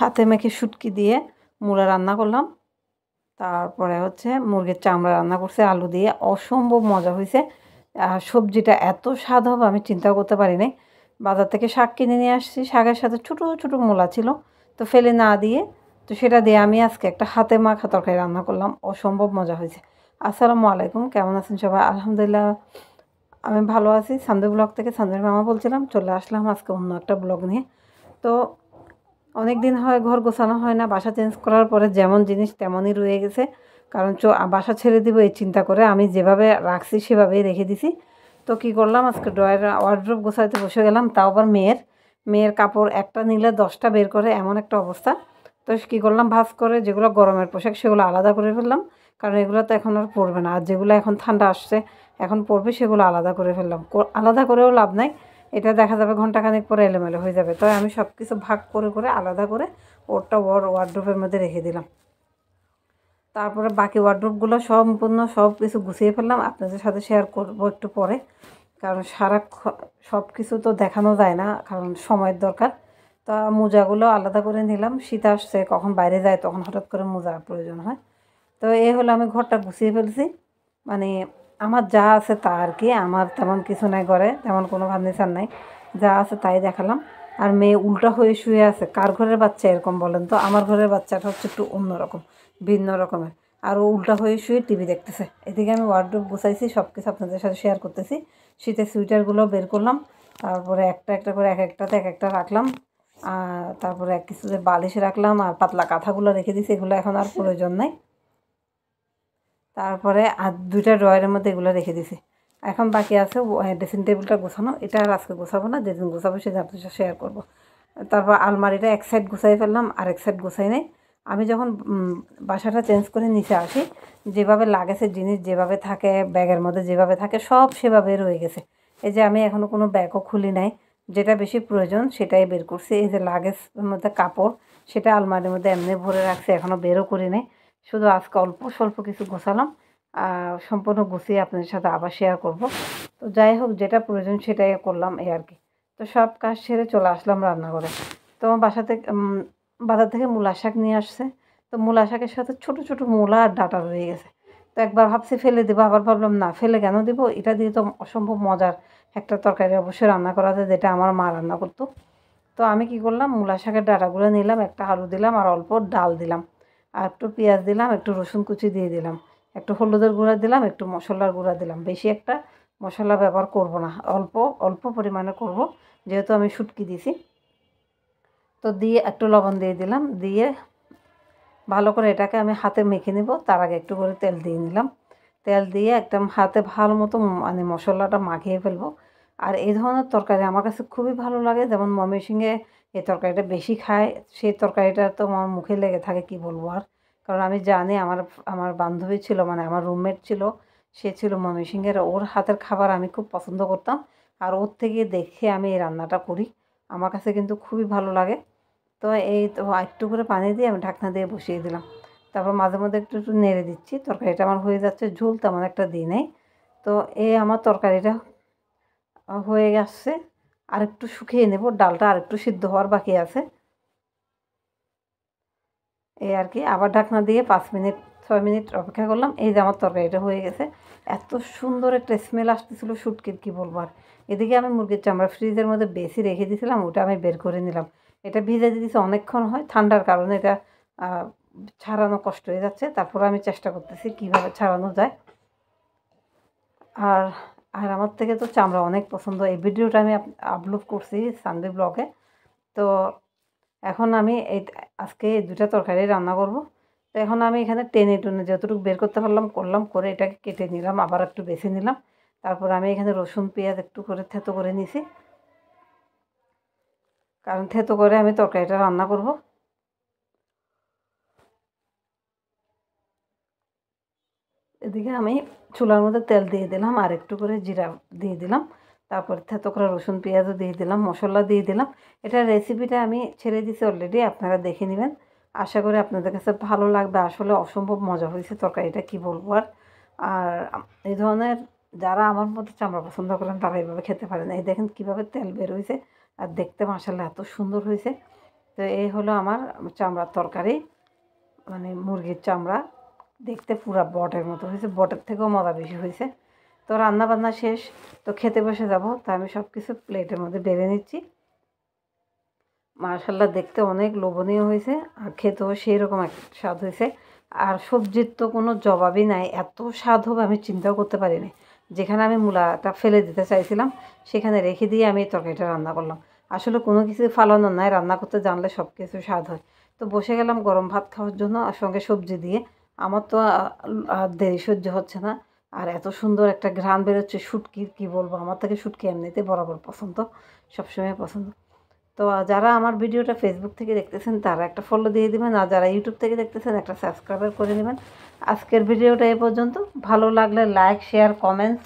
হাতে মেখে শুটকি দিয়ে মূলা রান্না করলাম। তারপরে হচ্ছে মুরগির চামড়া রান্না করছে আলু দিয়ে, অসম্ভব মজা হয়েছে। সবজিটা এত স্বাদ হবে আমি চিন্তাও করতে পারি নাই। বাজার থেকে শাক কিনে নিয়ে আসছি, শাকের সাথে ছোটো ছোটো মূলা ছিল, তো ফেলে না দিয়ে তো সেটা দিয়ে আমি আজকে একটা হাতে মাখা তরকারি রান্না করলাম, অসম্ভব মজা হয়েছে। আসসালামু আলাইকুম, কেমন আছেন সবাই? আলহামদুলিল্লাহ আমি ভালো আছি। সানভি ব্লগ থেকে সানভির মামা বলছিলাম, চলে আসলাম আজকে অন্য একটা ব্লগ নিয়ে। তো অনেক দিন হয় ঘর গোছানো হয় না, বাসা চেঞ্জ করার পরে যেমন জিনিস তেমনই রয়ে গেছে। কারণ বাসা ছেড়ে দিব এই চিন্তা করে আমি যেভাবে রাখছি সেভাবেই রেখে দিছি। তো কী করলাম, আজকে ড্রয়ার ওয়ার্ড্রোব গোছাইতে বসে গেলাম, তাও আবার মেয়ের কাপড় একটা নিলে 10টা বের করে, এমন একটা অবস্থা। তো কী করলাম, ভাঁজ করে যেগুলো গরমের পোশাক সেগুলো আলাদা করে ফেললাম, কারণ এগুলো তো এখন আর পরবে না। আর যেগুলো এখন ঠান্ডা আসছে এখন পরবে সেগুলো আলাদা করে ফেললাম। আলাদা করেও লাভ নাই, এটা দেখা যাবে ঘন্টাখানেক পরে এলোমেলো হয়ে যাবে। তো আমি সব কিছু ভাগ করে করে আলাদা করে ওর ওয়ার্ড্রোবের মধ্যে রেখে দিলাম। তারপরে বাকি ওয়ার্ড্রোবগুলো সম্পূর্ণ সব কিছু গুছিয়ে ফেললাম, আপনাদের সাথে শেয়ার করবো একটু পরে। কারণ সব কিছু তো দেখানো যায় না, কারণ সময়ের দরকার। তা মোজাগুলো আলাদা করে নিলাম, শীত আসছে, কখন বাইরে যায় তখন হঠাৎ করে মোজার প্রয়োজন হয়। তো হলো আমি ঘরটা গুছিয়ে ফেলছি। মানে আমার যা আছে তা আর কি, আমার তেমন কিছু নাই ঘরে, তেমন কোনো ফার্নিচার নাই, যা আছে তাই দেখালাম। আর মেয়ে উল্টা হয়ে শুয়ে আছে। কার ঘরের বাচ্চা এরকম বলেন তো? আমার ঘরের বাচ্চাটা হচ্ছে একটু অন্যরকম, ভিন্ন রকমের। আর ও উল্টা হয়ে শুয়ে টিভি দেখতেছে। এদিকে আমি ওয়ার্ডরোব গুছাইছি, সব কিছু আপনাদের সাথে শেয়ার করতেছি। শীতের সোয়েটারগুলো বের করলাম, তারপরে একটা একটা করে এক একটাতে এক একটা রাখলাম। তারপরে কিছু বালিশ রাখলাম, আর পাতলা কাঁথাগুলো রেখে দিয়েছি, এগুলো এখন আর প্রয়োজন নাই। তারপরে আর 2টা ড্রয়ারের মধ্যে এগুলো রেখে দিছি। এখন বাকি আছে ড্রেসিং টেবিলটা গোছানো, এটা আর আজকে গোছাবো না, যেদিন গোছাবো সেদিন আপনার সাথে শেয়ার করবো। তারপর আলমারিটা এক সাইড গুছাই ফেললাম, আর এক সাইড গুছাই নাই। আমি যখন বাসাটা চেঞ্জ করে নিচে আসি, যেভাবে লাগেছে জিনিস যেভাবে থাকে ব্যাগের মধ্যে যেভাবে থাকে সব সেভাবে রয়ে গেছে। এই যে আমি এখনও কোনো ব্যাগও খুলি নাই, যেটা বেশি প্রয়োজন সেটাই বের করছি। এই যে লাগেজের মধ্যে কাপড়, সেটা আলমারির মধ্যে এমনি ভরে রাখছি, এখনও বেরও করি নাই। শুধু আজকে অল্প স্বল্প কিছু গোছালাম, সম্পূর্ণ গুছিয়ে আপনাদের সাথে আবার শেয়ার করব। তো যাই হোক, যেটা প্রয়োজন সেটাই করলাম, এই আর কি। তো সব কাজ সেরে চলে আসলাম রান্নাঘরে। তো বাজার থেকে মূলা শাক নিয়ে আসছে। তো মূলা শাকের সাথে ছোট ছোট মূলা আর ডাঁটা রয়ে গেছে। তো একবার ভাবছি ফেলে দেবো, আবার ভাবলাম না, ফেলে কেন দেবো, এটা দিয়ে তো অসম্ভব মজার একটা তরকারি অবশ্যই রান্না করা যায়, যেটা আমার মা রান্না করতো। তো আমি কি করলাম, মূলা শাকের ডাঁটাগুলো নিলাম, একটা আলু দিলাম, আর অল্প ডাল দিলাম, আর একটু পেঁয়াজ দিলাম, একটু রসুন কুচি দিয়ে দিলাম, একটু হলুদের গুঁড়া দিলাম, একটু মশলার গুঁড়া দিলাম। বেশি একটা মশলা ব্যবহার করব না, অল্প অল্প পরিমাণে করব, যেহেতু আমি শুটকি দিছি। তো দিয়ে একটু লবণ দিয়ে দিলাম, দিয়ে ভালো করে এটাকে আমি হাতে মেখে নেব। তার আগে একটু করে তেল দিয়ে নিলাম, তেল দিয়ে একদম হাতে ভালো মতো মানে মশলাটা মাখিয়ে ফেলবো। আর এই ধরনের তরকারি আমার কাছে খুবই ভালো লাগে, যেমন ময়মনসিংহে এই তরকারিটা বেশি খায়, সেই তরকারিটা তো আমার মুখে লেগে থাকে, কি বলবো আর। কারণ আমি জানি আমার আমার বান্ধবী ছিল, মানে আমার রুমমেট ছিল, সে ছিল ময়মনসিংহের, ওর হাতের খাবার আমি খুব পছন্দ করতাম। আর ওর থেকে দেখে আমি এই রান্নাটা করি, আমার কাছে কিন্তু খুবই ভালো লাগে। তো এই তো একটু করে পানি দিয়ে আমি ঢাকনা দিয়ে বসিয়ে দিলাম। তারপর মাঝে মধ্যে একটু একটু নেড়ে দিচ্ছি, তরকারিটা আমার হয়ে যাচ্ছে। ঝোল তেমন একটা দিই নাই। তো আমার তরকারিটা হয়ে গেছে, আর একটু শুকিয়ে নেব, ডালটা আর একটু সিদ্ধ হওয়ার বাকি আছে, এই আর কি। আবার ঢাকনা দিয়ে 5 মিনিট 6 মিনিট অপেক্ষা করলাম। এই যে আমার তরকারিটা হয়ে গেছে, এত সুন্দর একটা স্মেল আসতেছিল শুটকির, কি বলবো আর। এদিকে আমি মুরগির চামড়া ফ্রিজের মধ্যে বেশি রেখে দিয়েছিলাম, ওটা আমি বের করে নিলাম। এটা ভিজে দিয়েছি অনেকক্ষণ, হয় ঠান্ডার কারণে এটা ছাড়ানো কষ্ট হয়ে যাচ্ছে। তারপর আমি চেষ্টা করতেছি কীভাবে ছাড়ানো যায়। আর আর আমার থেকে তো চামড়া অনেক পছন্দ। এই ভিডিওটা আমি আপলোড করছি সানডে ব্লগে। তো এখন আমি আজকে এই 2টা তরকারি রান্না করব। তো এখন আমি এখানে টেনে টুনে যতটুকু বের করতে পারলাম করলাম, করে এটাকে কেটে নিলাম, আবার একটু বেছে নিলাম। তারপর আমি এখানে রসুন পেঁয়াজ একটু করে থেতো করে নিছি, কারণ থেতো করে আমি তরকারিটা রান্না করব। এদিকে আমি চুলার মধ্যে তেল দিয়ে দিলাম, আর একটু করে জিরা দিয়ে দিলাম, তারপর থেতো করে রসুন পেঁয়াজও দিয়ে দিলাম, মশলা দিয়ে দিলাম। এটার রেসিপিটা আমি ছেড়ে দিছি অলরেডি, আপনারা দেখে নেবেন। আশা করি আপনাদের কাছে ভালো লাগবে। আসলে অসম্ভব মজা হয়েছে তরকারিটা, কি বলবো আর। আর এই ধরনের যারা আমার মতো চামড়া পছন্দ করেন তারা এইভাবে খেতে পারেন। এই দেখেন কীভাবে তেল বের হয়েছে, আর দেখতে মাশাআল্লাহ এত সুন্দর হয়েছে। তো এই হলো আমার চামড়ার তরকারি, মানে মুরগির চামড়া, দেখতে পুরা বটের মতো হয়েছে, বটের থেকেও মজা বেশি হয়েছে। তো রান্না বান্না শেষ, তো খেতে বসে যাব। তো আমি সব কিছু প্লেটের মধ্যে বেড়ে নিচ্ছি। মাশাআল্লাহ দেখতে অনেক লোভনীয় হয়েছে, আর খেতেও সেই রকম একটা স্বাদ হয়েছে। আর সবজির তো কোনো জবাবই নাই, এত স্বাদ হবে আমি চিন্তাও করতে পারিনি। যেখানে আমি মূলাটা ফেলে দিতে চাইছিলাম সেখানে রেখে দিয়ে আমি এই তরকারিটা রান্না করলাম। আসলে কোনো কিছু ফালানো নাই, রান্না করতে জানলে সব কিছু স্বাদ হয়। তো বসে গেলাম গরম ভাত খাওয়ার জন্য, আর সঙ্গে সবজি দিয়ে। আমার তো আর দেরি সহ্য হচ্ছে না। আর এত সুন্দর একটা ঘ্রাণ বেরোচ্ছে শুটকির, কী বলবো, আমার থেকে শুটকি এমনিতে বরাবর পছন্দ, সবসময় পছন্দ। তো যারা আমার ভিডিওটা ফেসবুক থেকে দেখতেছেন তারা একটা ফলো দিয়ে দিবেন, আর যারা ইউটিউব থেকে দেখতেছেন একটা সাবস্ক্রাইবার করে নেবেন। আজকের ভিডিওটা এ পর্যন্ত। ভালো লাগলে লাইক, শেয়ার, কমেন্টস